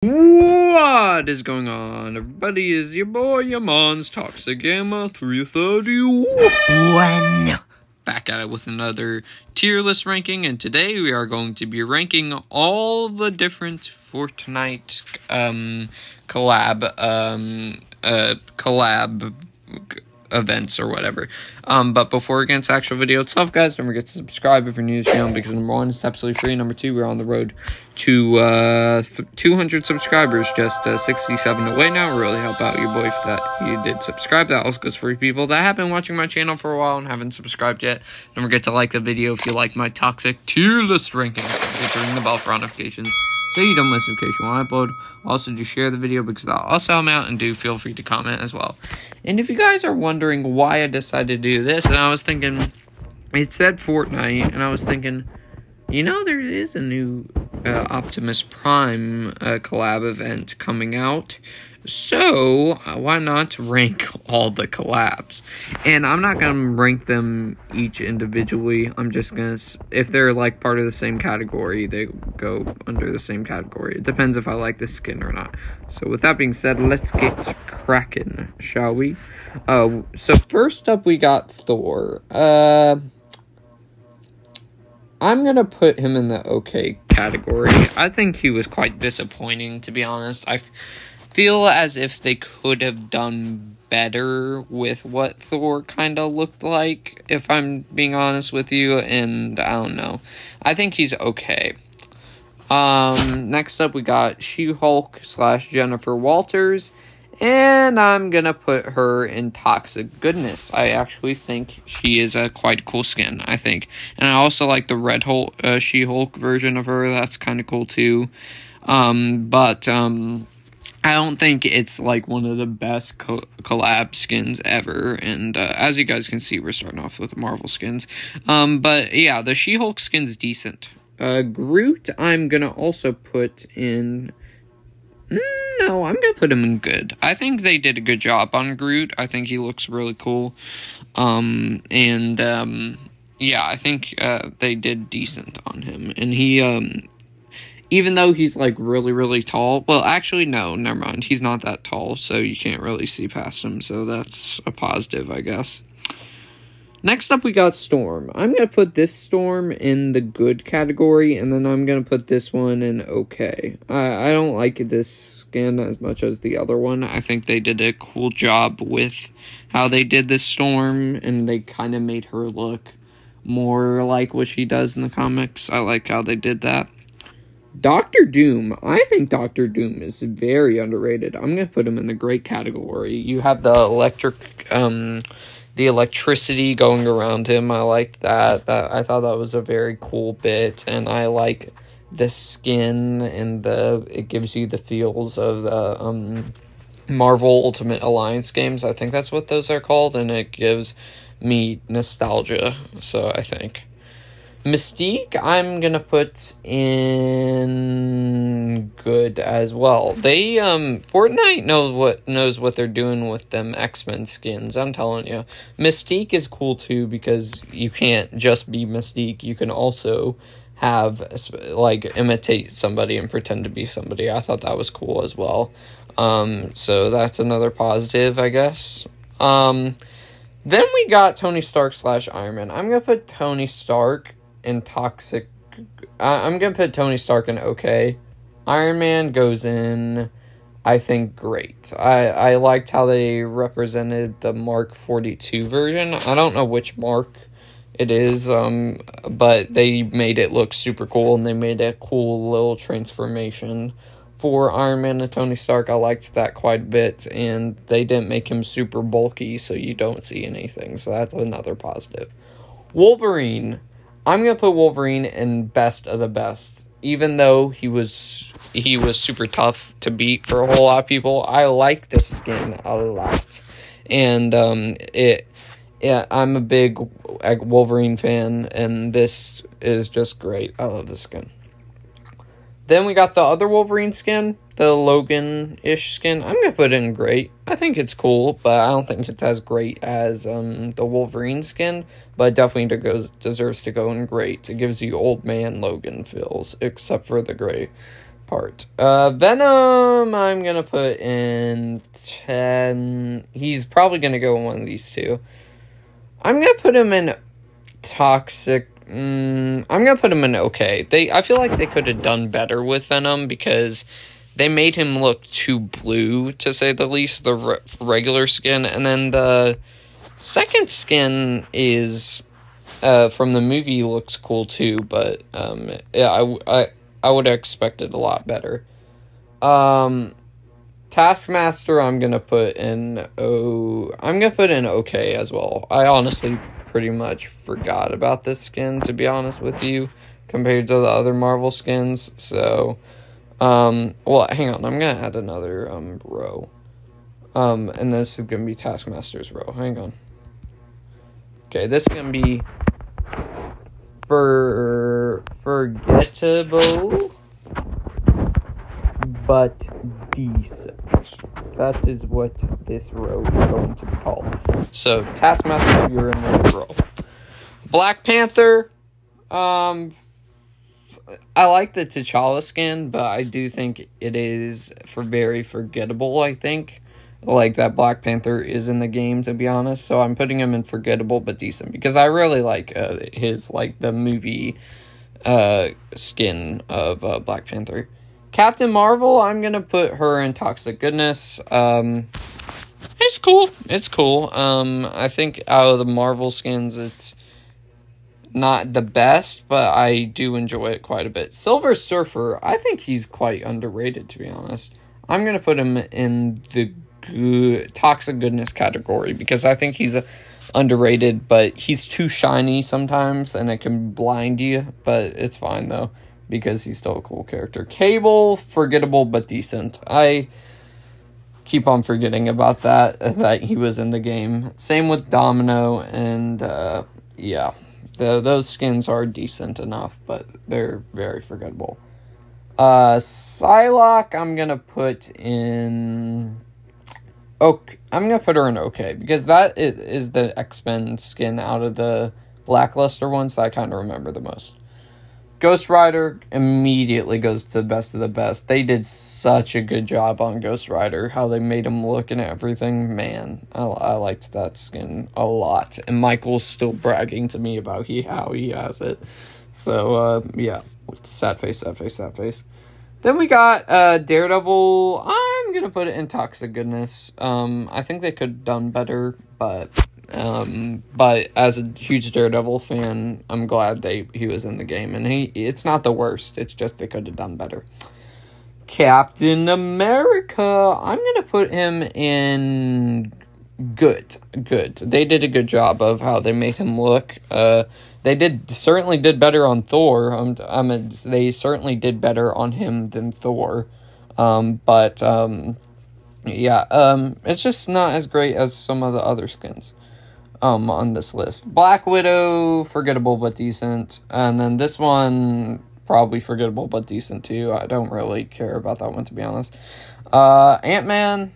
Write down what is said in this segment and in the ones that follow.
What is going on, everybody? Is your boy, your Mons, Toxic Gamma 331. Back at it with another tier list ranking, and today we are going to be ranking all the different Fortnite collab events or whatever. But before we get into the actual video itself, guys, don't forget to subscribe if you're new to the channel, because number one, it's absolutely free. Number two, we're on the road to 200 subscribers, just 67 away now. Really help out your boy if that you did subscribe. That also goes for people that have been watching my channel for a while and haven't subscribed yet. Don't forget to like the video if you like my toxic tier list rankings. Ring the bell for notifications so you don't miss notification when I upload. Also, do share the video because that'll also help me out, and do feel free to comment as well. And if you guys are wondering why I decided to do this, and I was thinking, it said Fortnite, and I was thinking, you know, there is a new Optimus Prime collab event coming out, so why not rank all the collabs? And I'm not going to rank them each individually. I'm just going to, if they're like part of the same category, they go under the same category. It depends if I like the skin or not. So with that being said, let's get cracking, shall we? So first up we got Thor. I'm going to put him in the okay category. I think he was quite disappointing, to be honest. I feel as if they could have done better with what Thor kind of looked like, if I'm being honest with you, and I don't know. I think he's okay. Next up we got She-Hulk / Jennifer Walters. And I'm going to put her in Toxic Goodness. I actually think she is a quite cool skin, I think. And I also like the Red Hulk, She-Hulk version of her. That's kind of cool, too. But I don't think it's, like, one of the best collab skins ever. And as you guys can see, we're starting off with the Marvel skins. But, yeah, the She-Hulk skin's decent. Groot, I'm going to also put in... No, I'm going to put him in good. I think they did a good job on Groot. I think he looks really cool. Yeah, I think they did decent on him. And he, even though he's, like, really, really tall... Well, actually, no, never mind. He's not that tall, so you can't really see past him. So that's a positive, I guess. Next up, we got Storm. I'm going to put this Storm in the good category, and then I'm going to put this one in okay. I don't like this skin as much as the other one. I think they did a cool job with how they did this Storm, and they kind of made her look more like what she does in the comics. I like how they did that. Doctor Doom. I think Doctor Doom is very underrated. I'm going to put him in the great category. You have the electricity going around him. I liked that. I thought that was a very cool bit, and I like the skin, and it gives you the feels of the Marvel Ultimate Alliance games. I think that's what those are called, and it gives me nostalgia. So I think Mystique, I'm gonna put in good as well. They Fortnite knows what they're doing with them X-Men skins. I'm telling you, Mystique is cool too, because you can't just be Mystique. You can also have like imitate somebody and pretend to be somebody. I thought that was cool as well. So that's another positive, I guess. Then we got Tony Stark / Iron Man. I'm gonna put Tony Stark in Toxic. I'm gonna put Tony Stark in okay. Iron Man goes in, I think, great. I liked how they represented the Mark 42 version. I don't know which Mark it is, but they made it look super cool, and they made a cool little transformation for Iron Man and Tony Stark. I liked that quite a bit, and they didn't make him super bulky, so you don't see anything. So that's another positive. Wolverine. I'm going to put Wolverine in best of the best. Even though he was super tough to beat for a whole lot of people, I like this skin a lot. And I'm a big Wolverine fan, and this is just great. I love this skin. Then we got the other Wolverine skin, the Logan-ish skin. I'm going to put it in great. I think it's cool, but I don't think it's as great as the Wolverine skin. But it definitely deserves to go in great. It gives you old man Logan feels, except for the gray. part. Venom, I'm gonna put in 10. He's probably gonna go in one of these two. I'm gonna put him in toxic. I'm gonna put him in okay. I feel like they could have done better with Venom because they made him look too blue, to say the least, the regular skin. And then the second skin is, from the movie, looks cool too, but, yeah, I would have expected a lot better. Taskmaster, I'm gonna put in okay as well. I honestly pretty much forgot about this skin, to be honest with you, compared to the other Marvel skins, so... well, hang on, I'm gonna add another, row. And this is gonna be Taskmaster's row. Hang on. Okay, this is gonna be forgettable, but decent. That is what this row is going to be called. So, Taskmaster, you're in the row. Black Panther, I like the T'Challa skin, but I do think it is very forgettable, I think. Like, that Black Panther is in the game, to be honest. So I'm putting him in forgettable but decent. Because I really like his, like, the movie skin of Black Panther. Captain Marvel, I'm going to put her in toxic goodness. It's cool. It's cool. I think out of the Marvel skins, it's not the best, but I do enjoy it quite a bit. Silver Surfer, I think he's quite underrated, to be honest. I'm going to put him in the toxic goodness category because I think he's underrated, but he's too shiny sometimes and it can blind you, but it's fine though because he's still a cool character. Cable, forgettable but decent. I keep on forgetting about that he was in the game. Same with Domino, and yeah, those skins are decent enough, but they're very forgettable. Psylocke, I'm gonna put in... Okay, I'm gonna put her in okay, because that is the X-Men skin out of the lackluster ones that I kind of remember the most. Ghost Rider immediately goes to the best of the best. They did such a good job on Ghost Rider, how they made him look and everything. Man, I liked that skin a lot. And Michael's still bragging to me about how he has it. So, yeah, sad face. Then we got Daredevil. I'm going to put it in toxic goodness. I think they could have done better, but as a huge Daredevil fan, I'm glad he was in the game. And it's not the worst. It's just they could have done better. Captain America. I'm going to put him in good. They did a good job of how they made him look. They certainly did better on Thor. They certainly did better on him than Thor. Yeah, it's just not as great as some of the other skins on this list. Black Widow, forgettable but decent. And then this one, probably forgettable but decent too. I don't really care about that one, to be honest. Ant-Man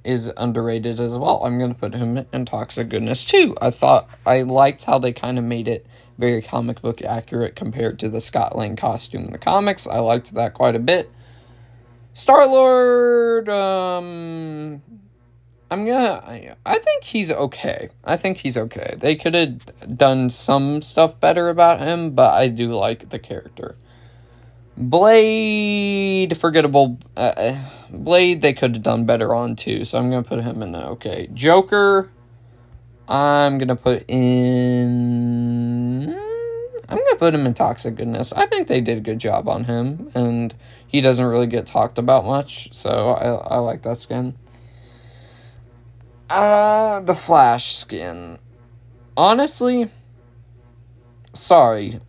is underrated as well. I'm going to put him in toxic goodness too. I liked how they kind of made it very comic book accurate compared to the Scott Lang costume in the comics. I liked that quite a bit. Star-Lord, I think he's okay. They could have done some stuff better about him, but I do like the character. Blade, forgettable. Blade, they could have done better on too, so I'm going to put him in okay. Joker, I'm going to put him in toxic goodness. I think they did a good job on him, and he doesn't really get talked about much, so I like that skin. The Flash skin. Honestly, sorry.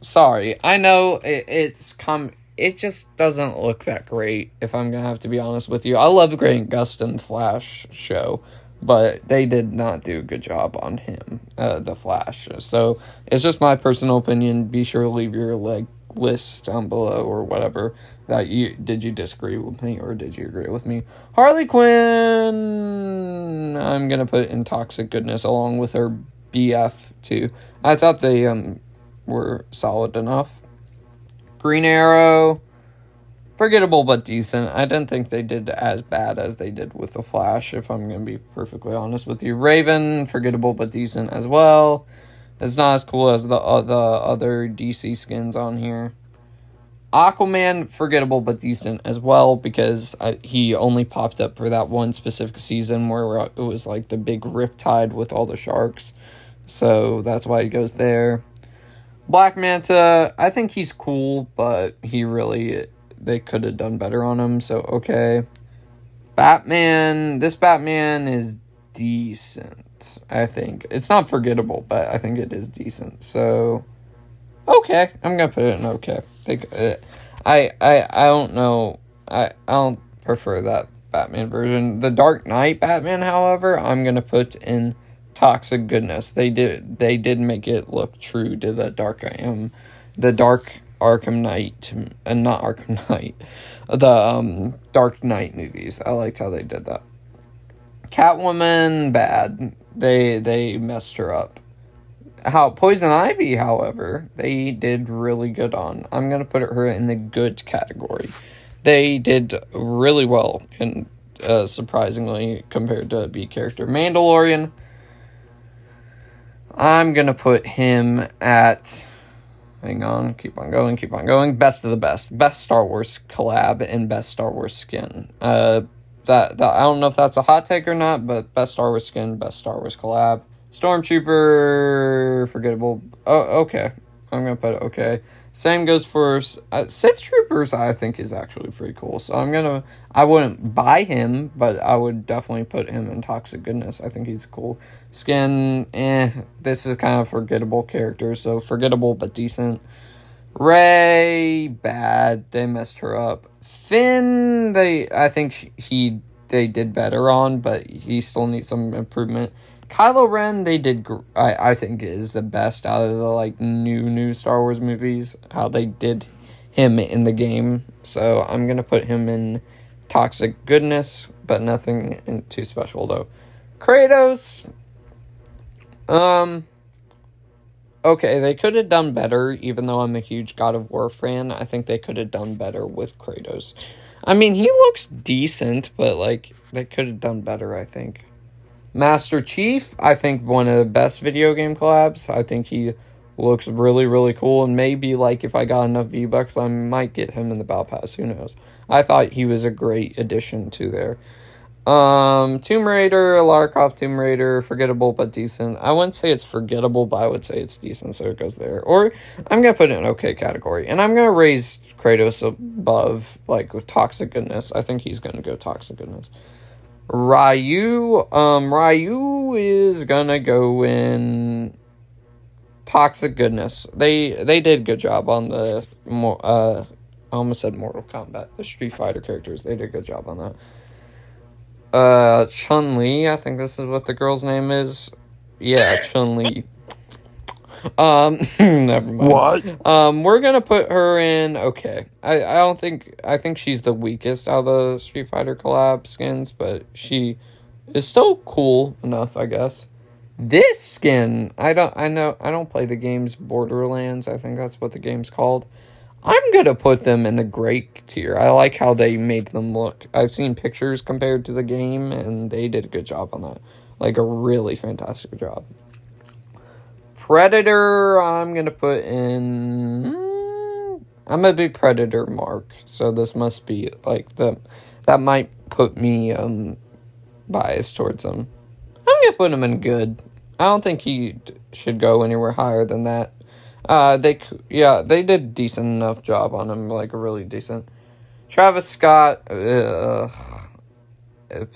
I know it just doesn't look that great, if I'm going to have to be honest with you. I love Grant Gustin Flash show, but they did not do a good job on him, the Flash. So, it's just my personal opinion. Be sure to leave your list down below or whatever. Did you disagree with me or did you agree with me? Harley Quinn, I'm going to put in toxic goodness along with her BF too. I thought they were solid enough. Green Arrow, forgettable but decent. I didn't think they did as bad as they did with the Flash, if I'm going to be perfectly honest with you. Raven, forgettable but decent as well. It's not as cool as the other DC skins on here. Aquaman, forgettable but decent as well, because he only popped up for that one specific season where it was like the big riptide with all the sharks. So that's why he goes there. Black Manta, I think he's cool, but they could have done better on him, so okay. Batman, this Batman is decent, I think. It's not forgettable, but I think it is decent, so okay. I'm gonna put it in okay. I don't know. I don't prefer that Batman version. The Dark Knight Batman, however, I'm gonna put in toxic goodness. They did make it look true to the dark Arkham Knight, and not Arkham Knight, the Dark Knight movies. I liked how they did that. Catwoman, bad. They messed her up. Poison Ivy, however, they did really good on. I'm gonna put her in the good category. They did really well, and surprisingly compared to a B character. Mandalorian, I'm gonna put him at. Hang on, keep on going. Best of the best. Best Star Wars collab and best Star Wars skin. That I don't know if that's a hot take or not, but best Star Wars skin, best Star Wars collab. Stormtrooper, forgettable. Oh, okay. I'm gonna put it okay. Same goes for Sith Troopers. I think is actually pretty cool. So I wouldn't buy him, but I would definitely put him in toxic goodness. I think he's cool. Skin, this is kind of forgettable character, so forgettable but decent. Rey, bad. They messed her up. Finn, I think they did better on, but he still needs some improvement. Kylo Ren, they did, I think is the best out of the new Star Wars movies, how they did him in the game. So I'm going to put him in toxic goodness, but nothing too special though. Kratos, okay, they could have done better, even though I'm a huge God of War fan. I think they could have done better with Kratos. I mean, he looks decent, but they could have done better, I think. Master Chief, I think one of the best video game collabs. I think he looks really, really cool, and maybe, if I got enough V-Bucks, I might get him in the Battle Pass, who knows. I thought he was a great addition to there. Tomb Raider, Lara Croft Tomb Raider, forgettable but decent. I wouldn't say it's forgettable, but I would say it's decent, so it goes there. Or, I'm going to put it in okay category, and I'm going to raise Kratos above, with toxic goodness. I think he's going to go toxic goodness. Ryu is gonna go in toxic goodness. They did a good job on the I almost said Mortal Kombat, the Street Fighter characters. They did a good job on that. Chun-Li, I think this is what the girl's name is. Yeah, Chun-Li. Never mind. What? We're gonna put her in okay. I think she's the weakest out of the Street Fighter collab skins, but she is still cool enough, I guess. This skin, I don't play the games Borderlands. I think that's what the game's called. I'm gonna put them in the great tier. I like how they made them look. I've seen pictures compared to the game, and they did a good job on that. A really fantastic job. Predator, I'm going to put in... I'm a big Predator mark, so this must be, that might put me, biased towards him. I'm going to put him in good. I don't think he should go anywhere higher than that. They did decent enough job on him, really decent. Travis Scott,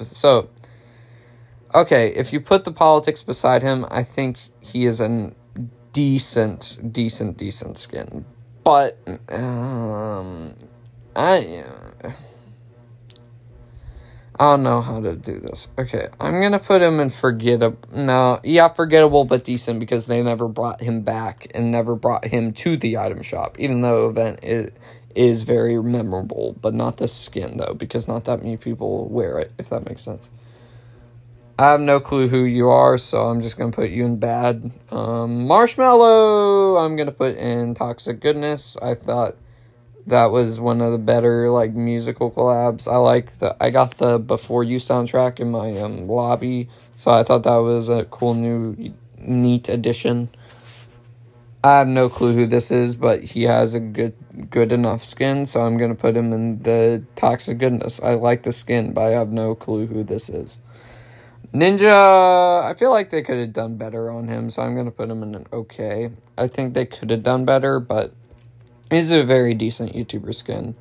so... Okay, if you put the politics beside him, I think he is an decent skin. But, I don't know how to do this. Okay, I'm gonna put him in forgettable, but decent, because they never brought him back and never brought him to the item shop, even though event is very memorable, but not the skin, though, because not that many people wear it, if that makes sense. I have no clue who you are, so I'm just going to put you in bad. Marshmallow, I'm going to put in toxic goodness. I thought That was one of the better, like, musical collabs. I got the Before You soundtrack in my lobby, so I thought that was a cool new neat addition. I have no clue who this is, but he has a good enough skin, so I'm gonna put him in the Toxic Goodness. I like the skin, but I have no clue who this is. Ninja, I feel like they could have done better on him, so I'm gonna put him in an okay. I think they could have done better, but he's a very decent YouTuber skin.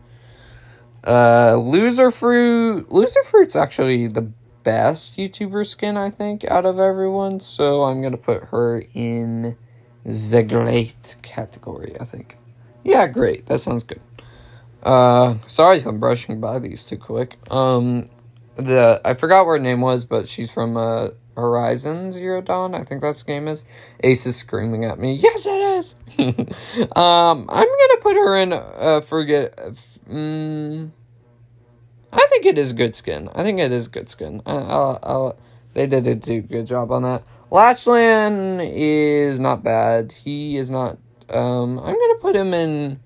Loser Fruit's actually the best YouTuber skin, I think, out of everyone, so I'm gonna put her in the great category, I think. Yeah, great. That sounds good. Sorry if I'm brushing by these too quick. I forgot what her name was, but she's from Horizon Zero Dawn. I think that's the game is. Ace is screaming at me. Yes, it is. I'm gonna put her in. I think it is good skin. They did a good job on that. Latchland is not bad. He is not. I'm gonna put him in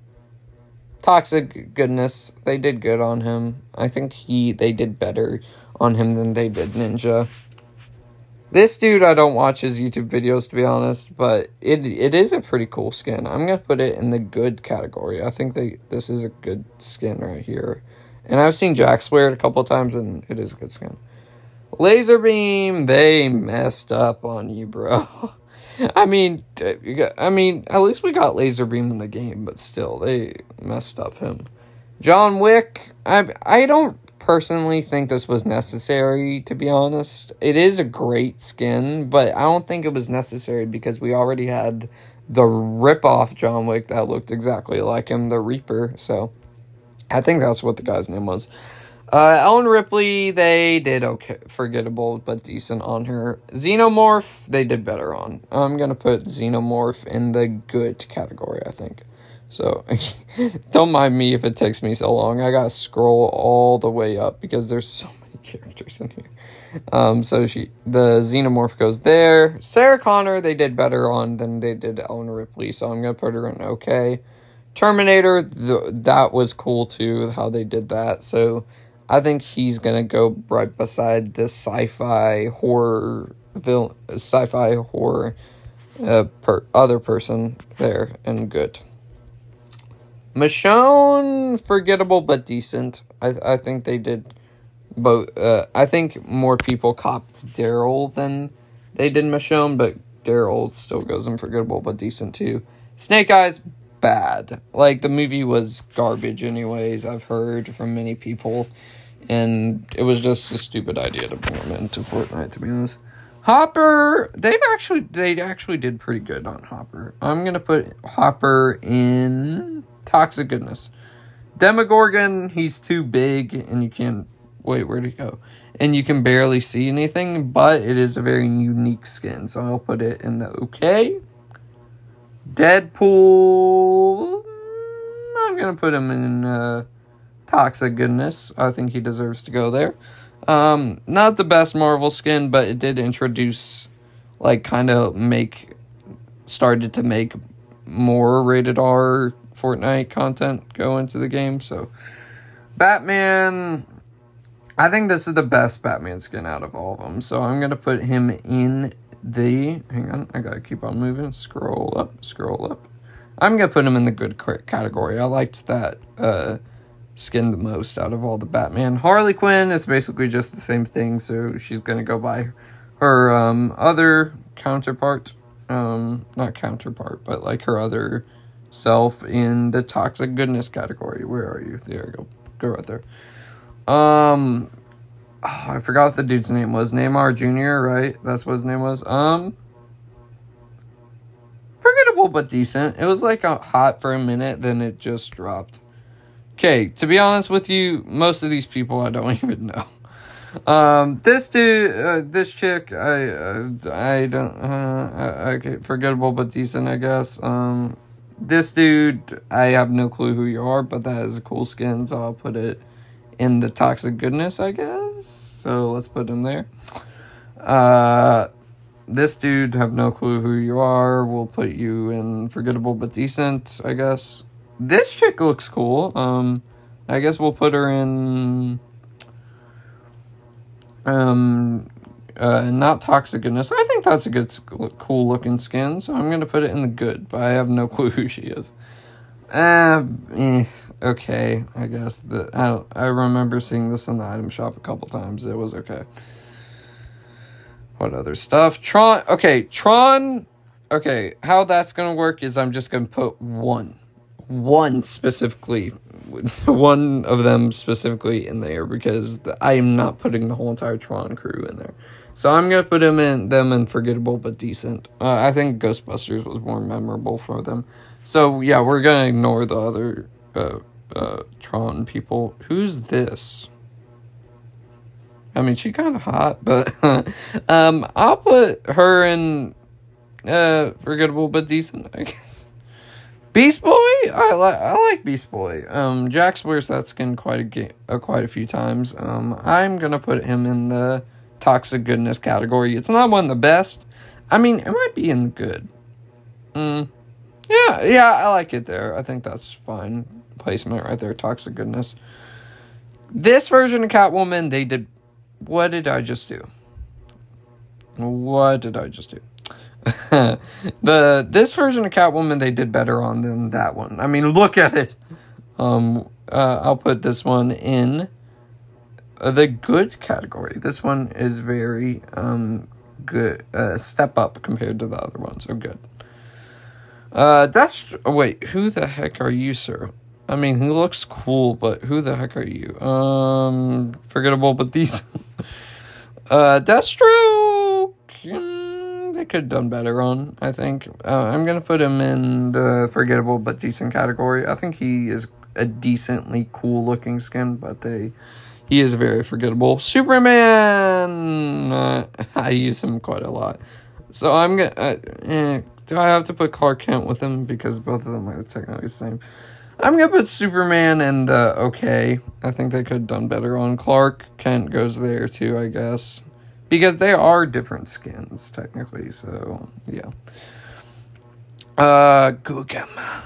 Toxic Goodness. They did good on him. I think they did better on him than they did Ninja. This dude, I don't watch his YouTube videos, to be honest, but it is a pretty cool skin. I'm gonna put it in the good category. I think this is a good skin right here. And I've seen Jax wear it a couple times, and it is a good skin. Laser Beam, they messed up on you, bro. I mean, at least we got Laser Beam in the game, but still, they messed up him. John Wick, I don't personally think this was necessary, to be honest. It is a great skin, but I don't think it was necessary because we already had the rip-off John Wick that looked exactly like him, the Reaper, so I think that's what the guy's name was. Ellen Ripley, they did okay, forgettable, but decent on her. Xenomorph, they did better on. I'm gonna put Xenomorph in the good category, I think. So, don't mind me if it takes me so long. I gotta scroll all the way up because there's so many characters in here. The Xenomorph goes there. Sarah Connor, they did better on than they did Ellen Ripley, so I'm gonna put her in okay. Terminator, that was cool too, how they did that, so I think he's gonna go right beside the sci-fi horror other person there, and good. Michonne, forgettable but decent. I think they did both. I think more people copped Daryl than they did Michonne, but Daryl still goes in forgettable but decent too. Snake Eyes, bad. Like, the movie was garbage anyways, I've heard from many people, and it was just a stupid idea to bring them into Fortnite, to be honest. Hopper, they actually did pretty good on Hopper. I'm gonna put Hopper in Toxic Goodness. Demogorgon, he's too big, and you can't... Wait, where'd he go? And you can barely see anything, but it is a very unique skin, so I'll put it in the okay. Deadpool, I'm gonna put him in Toxic Goodness. I think he deserves to go there. Not the best Marvel skin, but it did introduce, like, started to make more rated R Fortnite content go into the game, so. Batman, I think this is the best Batman skin out of all of them, so I'm gonna put him in hang on, I gotta keep on moving, scroll up. I'm gonna put him in the good category. I liked that skin the most out of all the Batman. Harley Quinn is basically just the same thing, so she's gonna go by her other counterpart, not counterpart, but like her other self in the Toxic Goodness category. Where are you? There you go right there. I forgot what the dude's name was. Neymar Jr., right? That's what his name was. Forgettable but decent. It was like hot for a minute, then it just dropped. Okay, to be honest with you, most of these people I don't even know. This dude, this chick, I don't, okay, forgettable but decent, I guess. This dude, I have no clue who you are, but that is a cool skin, so I'll put it in the Toxic Goodness, I guess. So let's put him there. This dude, have no clue who you are. We'll put you in forgettable but decent, I guess. this chick looks cool. I guess we'll put her in not Toxic Goodness. I think that's a good, cool looking skin, so I'm gonna put it in the good, but I have no clue who she is. Okay, I guess. I remember seeing this in the item shop a couple times. It was okay. What other stuff? Tron. Okay, how that's gonna work is I'm just gonna put one specifically, one of them specifically in there, because I am not putting the whole entire Tron crew in there. So I'm gonna put them in forgettable but decent. I think Ghostbusters was more memorable for them. So yeah, we're gonna ignore the other Tron people. Who's this? I mean, she kind of hot, but I'll put her in forgettable but decent, I guess. Beast Boy, I like Beast Boy. Jax wears that skin quite a few times. I'm gonna put him in the Toxic Goodness category. It's not one of the best. I mean, it might be in the good. Yeah, I like it there. I think that's fine placement right there. Toxic Goodness. This version of Catwoman, they did. What did I just do? This version of Catwoman they did better on than that one. I mean, look at it. I'll put this one in the good category. This one is very good, step up compared to the other one, so good. Wait, who the heck are you, sir? I mean, he looks cool, but who the heck are you? Forgettable but decent. Deathstroke, they could have done better on, I think. I'm gonna put him in the forgettable but decent category. I think he is a decently cool looking skin, but he is very forgettable. Superman! I use him quite a lot. So I'm gonna, do I have to put Clark Kent with him? Because both of them are technically the same. I'm gonna put Superman in the okay. I think they could have done better on. Clark Kent goes there too, I guess. Because they are different skins, technically, so, yeah. Gugama.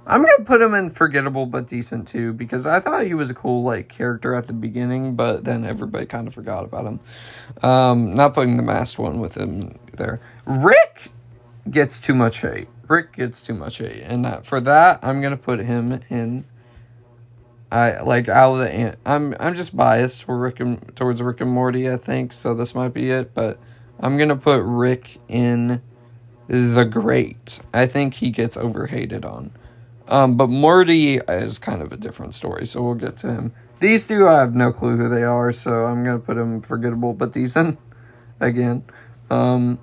I'm gonna put him in forgettable but decent too, because I thought he was a cool, like, character at the beginning, but then everybody kind of forgot about him. Not putting the masked one with him there. Rick gets too much hate. And for that, I'm gonna put him in. I'm just biased towards Rick and Morty, I think, so this might be it, but I'm gonna put Rick in the great. I think he gets overhated on. But Morty is kind of a different story, so we'll get to him. These two, I have no clue who they are, so I'm gonna put them forgettable but decent again. Come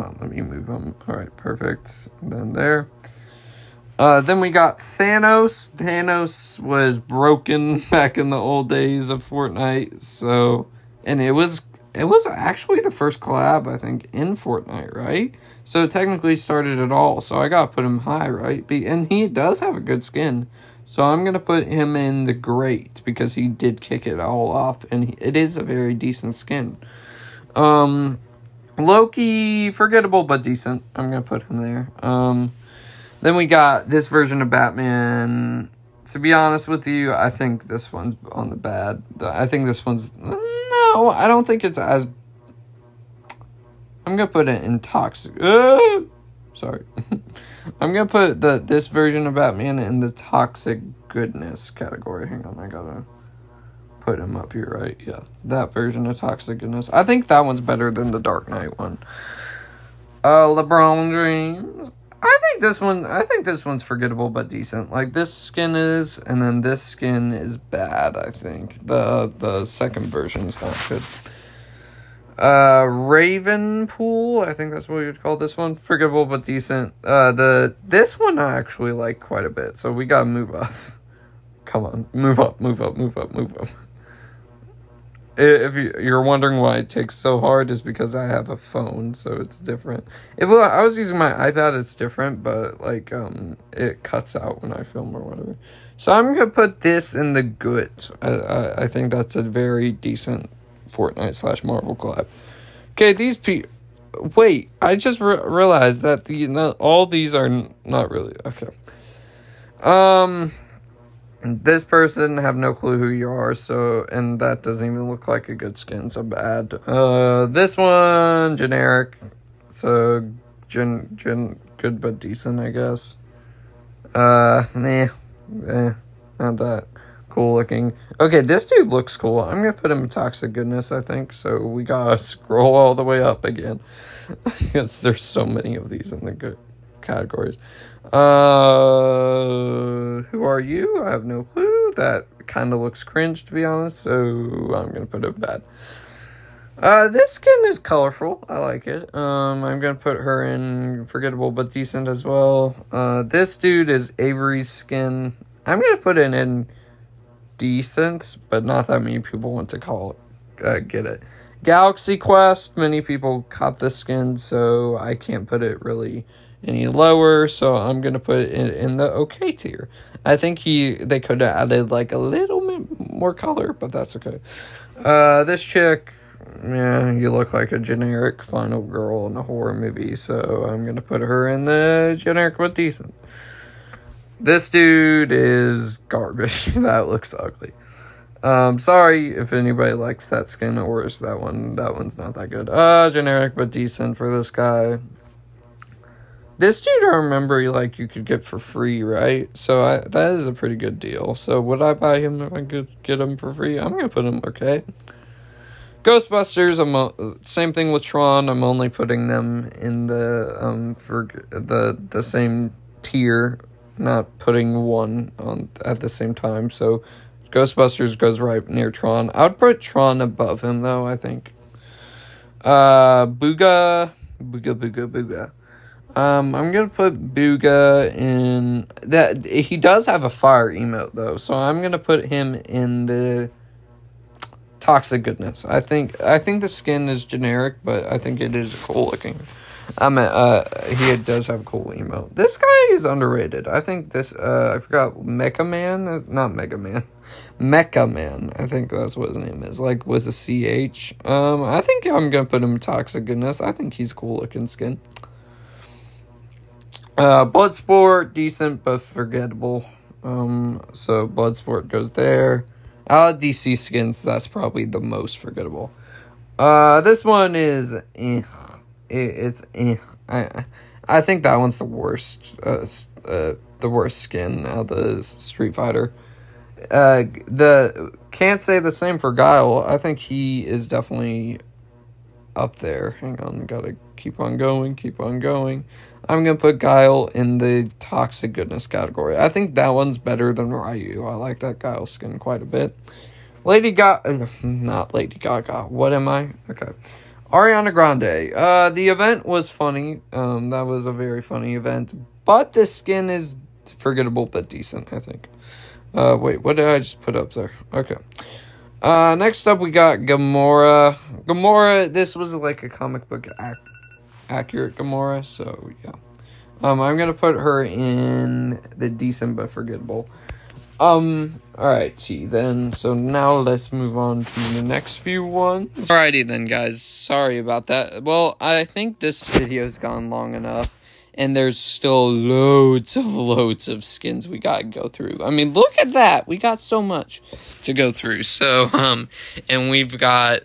on, let me move them. Alright, perfect. And then there. Then we got Thanos. Thanos was broken back in the old days of Fortnite. So, and it was actually the first collab, I think, in Fortnite, right? So it technically started it all. So I gotta put him high, right? And he does have a good skin. So I'm gonna put him in the great, because he did kick it all off, and it is a very decent skin. Loki, forgettable but decent. I'm gonna put him there. Then we got this version of Batman. To be honest with you, I think this one's on the bad. I think this one's... No, I don't think it's as... I'm gonna put it in toxic... sorry. I'm gonna put this version of Batman in the toxic goodness category. Hang on, I gotta put him up here, right? Yeah, that version of toxic goodness. I think that one's better than the Dark Knight one. LeBron James. I think this one's forgettable but decent. Like, this skin is, and then this skin is bad, I think. The second version's not good. Ravenpool, I think that's what you'd call this one. Forgettable but decent. This one I actually like quite a bit, so we gotta move up. Come on, move up. If you're wondering why it takes so hard, is because I have a phone, so it's different. If I was using my iPad, it's different, but, like, it cuts out when I film or whatever. So I'm gonna put this in the good. I think that's a very decent Fortnite / Marvel collab. Okay, these people... wait, I just realized that all these are not really, okay. This person, have no clue who you are, so, and that doesn't even look like a good skin, so bad. This one, generic, so, good but decent, I guess. Not that cool looking. Okay, this dude looks cool. I'm gonna put him in toxic goodness, I think, so we gotta scroll all the way up again. Because there's so many of these in the good categories. Who are you? I have no clue. That kind of looks cringe, to be honest, so I'm gonna put it bad. This skin is colorful. I like it. I'm gonna put her in forgettable but decent as well. This dude is Avery's skin. I'm gonna put it in decent, but not that many people want to get it. Galaxy Quest, many people caught this skin, so I can't put it really any lower, so I'm gonna put it in the okay tier. I think they could have added like a little bit more color, but that's okay. This chick, yeah, you look like a generic final girl in a horror movie, so I'm gonna put her in the generic but decent. This dude is garbage. That looks ugly. Sorry if anybody likes that skin, or is that one. That one's not that good. Generic but decent for this guy. This dude, I remember, like, you could get for free, right? So that is a pretty good deal. So would I buy him if I could get him for free? I'm gonna put him okay. Ghostbusters, same thing with Tron. I'm only putting them in the for the same tier, not putting one on at the same time. So Ghostbusters goes right near Tron. I would put Tron above him though, I think. Booga. I'm gonna put Booga in that. He does have a fire emote though, so I'm gonna put him in the toxic goodness. I think the skin is generic, but I think it is cool looking. He does have a cool emote. This guy is underrated. I think this. I forgot Mecha Man, not Mega Man, Mecha Man. I think that's what his name is. Like with a CH. I think I'm gonna put him in toxic goodness. I think he's cool looking skin. Bloodsport, decent but forgettable. So Bloodsport goes there. DC skins, that's probably the most forgettable. This one is it's I think that one's the worst. The worst skin out of the Street Fighter. Can't say the same for Guile. I think he is definitely up there. Hang on, gotta keep on going. I'm gonna put Guile in the toxic goodness category. I think that one's better than Ryu. I like that Guile skin quite a bit. Not Lady Gaga. What am I? Okay. Ariana Grande. The event was funny. That was a very funny event. But this skin is forgettable but decent, I think. Wait, what did I just put up there? Okay. Next up we got Gamora. Gamora, this was like a comic book accurate Gamora, so yeah. I'm gonna put her in the decent but forgettable. Alrighty then, so now let's move on to the next few ones. Alrighty then, guys, sorry about that. Well, I think this video's gone long enough, and there's still loads of skins we gotta go through. I mean, look at that, we got so much to go through. So, and we've got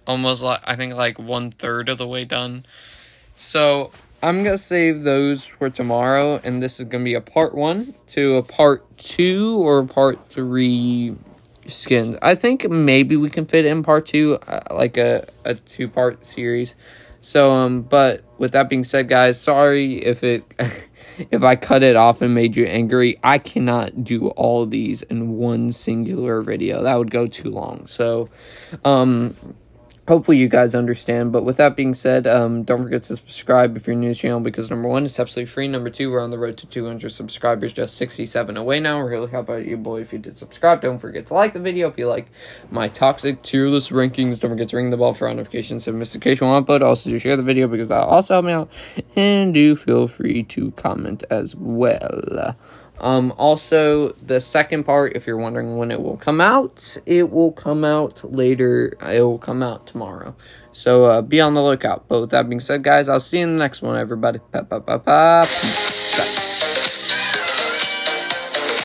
almost, I think, like 1/3 of the way done. So I'm going to save those for tomorrow, and this is going to be a part 1 to a part 2 or part 3 skins. I think maybe we can fit in part 2, like a 2-part series. So, but with that being said, guys, sorry if if I cut it off and made you angry. I cannot do all of these in one singular video. That would go too long. So, hopefully you guys understand, but with that being said, don't forget to subscribe if you're new to the channel, because number 1, it's absolutely free. Number 2, we're on the road to 200 subscribers, just 67 away now. We're really happy about you, boy, if you did subscribe. Don't forget to like the video if you like my toxic tier list rankings. Don't forget to ring the bell for notifications so miss occasional upload. Also, do share the video because that'll also help me out, and do feel free to comment as well. Also, the second part, if you're wondering when it will come out, it will come out later. It will come out tomorrow. So, be on the lookout. But with that being said, guys, I'll see you in the next one, everybody. Peace.